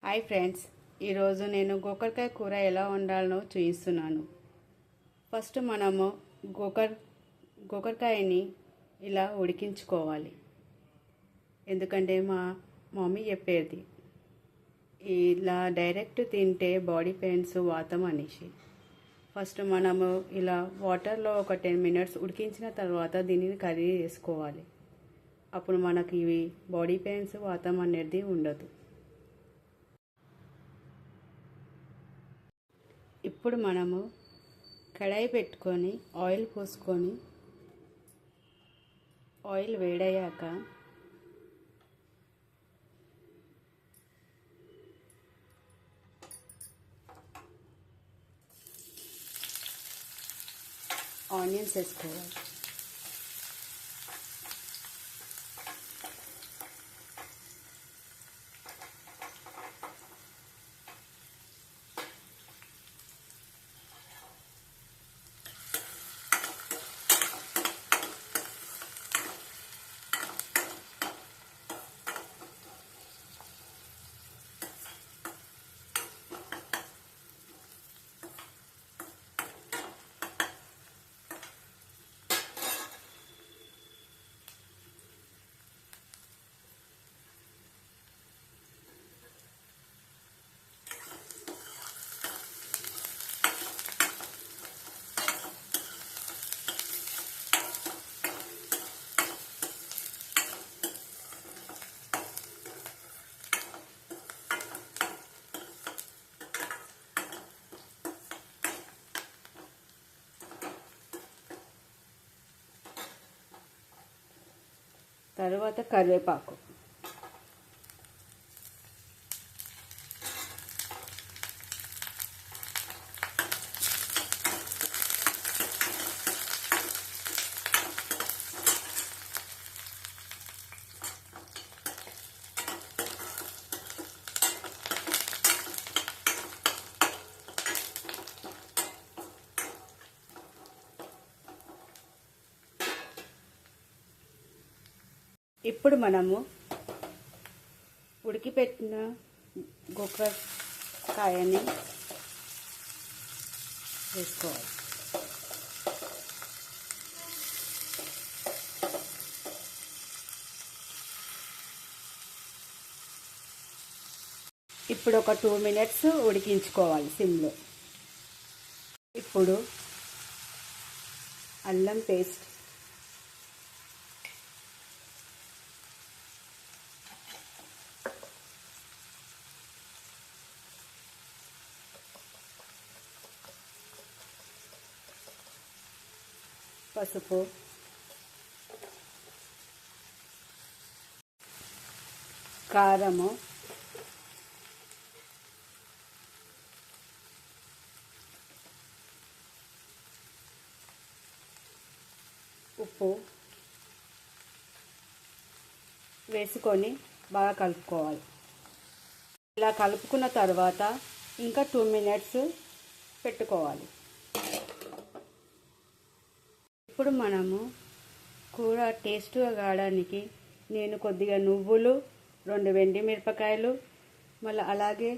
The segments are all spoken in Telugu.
హాయ్ ఫ్రెండ్స్, ఈరోజు నేను గోకరకాయ కూర ఎలా వండాలో చూపిస్తున్నాను. ఫస్ట్ మనము గోకరకాయని ఇలా ఉడికించుకోవాలి. ఎందుకంటే మా మమ్మీ చెప్పేది ఇలా డైరెక్ట్ తింటే బాడీ పెయిన్స్ వాతం అనేసి. ఫస్ట్ మనము ఇలా వాటర్లో ఒక 10 minutes ఉడికించిన తర్వాత దీనిని కర్రీ చేసుకోవాలి. అప్పుడు మనకి ఇవి బాడీ పెయిన్స్ వాతం అనేది ఉండదు. ఇప్పుడు మనము కడాయి పెట్టుకొని ఆయిల్ పోసుకొని ఆయిల్ వేడయ్యాక ఆనియన్స్ వేసుకోవాలి. తర్వాత కరివేపాకు, ఇప్పుడు మనము ఉడికిపెట్టిన గోకరకాయని వేసుకోవాలి. ఇప్పుడు ఒక 2 minutes ఉడికించుకోవాలి సిమ్లో. ఇప్పుడు అల్లం పేస్ట్, పసుపు, కారము, ఉప్పు వేసుకొని బాగా కలుపుకోవాలి. ఇలా కలుపుకున్న తర్వాత ఇంకా 2 minutes పెట్టుకోవాలి. ఇప్పుడు మనము కూర టేస్ట్గా కావడానికి నేను కొద్దిగా నువ్వులు, 2 ఎండుమిరపకాయలు, మళ్ళీ అలాగే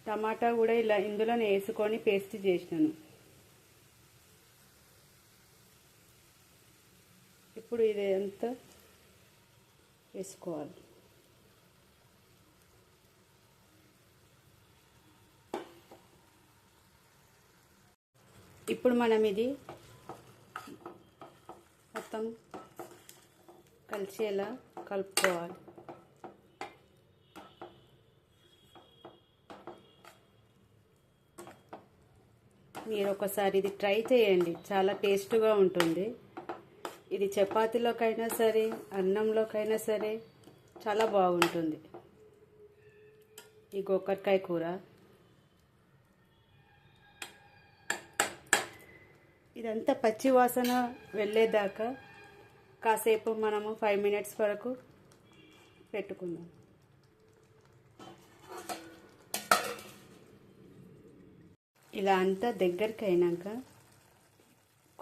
టమాటా కూడా ఇలా ఇందులోనే వేసుకొని పేస్ట్ చేసినాను. ఇప్పుడు ఇదంతా వేసుకోవాలి. ఇప్పుడు మనం ఇది మొత్తం కలిసేలా కలుపుకోవాలి. మీరు ఒకసారి ఇది ట్రై చేయండి, చాలా టేస్ట్గా ఉంటుంది. ఇది చపాతీలోకైనా సరే, అన్నంలోకైనా సరే చాలా బాగుంటుంది ఈ గోకరకాయ కూర. ఇదంతా పచ్చి వాసన వెళ్ళేదాకా కాసేపు మనము 5 minutes వరకు పెట్టుకుందాం. ఇలా అంతా దగ్గరికి అయినాక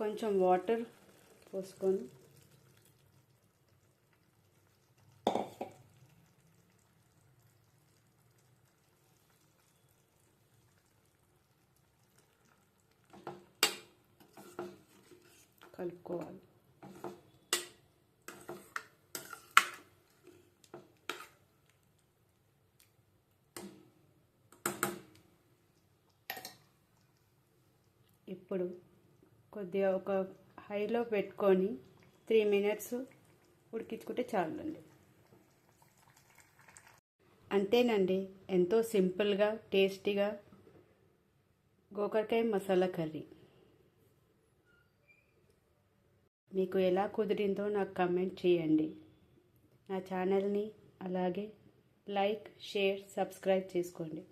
కొంచెం వాటర్ పోసుకొని కలుపుకోవాలి. ఇప్పుడు కొద్దిగా ఒక హైలో పెట్టుకొని 3 మినిట్స్ ఉడికించుకుంటే చాలండి. అంతేనండి, ఎంతో సింపుల్గా టేస్టీగా గోకరకాయ మసాలా కర్రీ. మీకు ఎలా కుదిరిందో నాకు కామెంట్ చేయండి. నా ఛానల్ని అలాగే లైక్, షేర్, సబ్స్క్రైబ్ చేసుకోండి.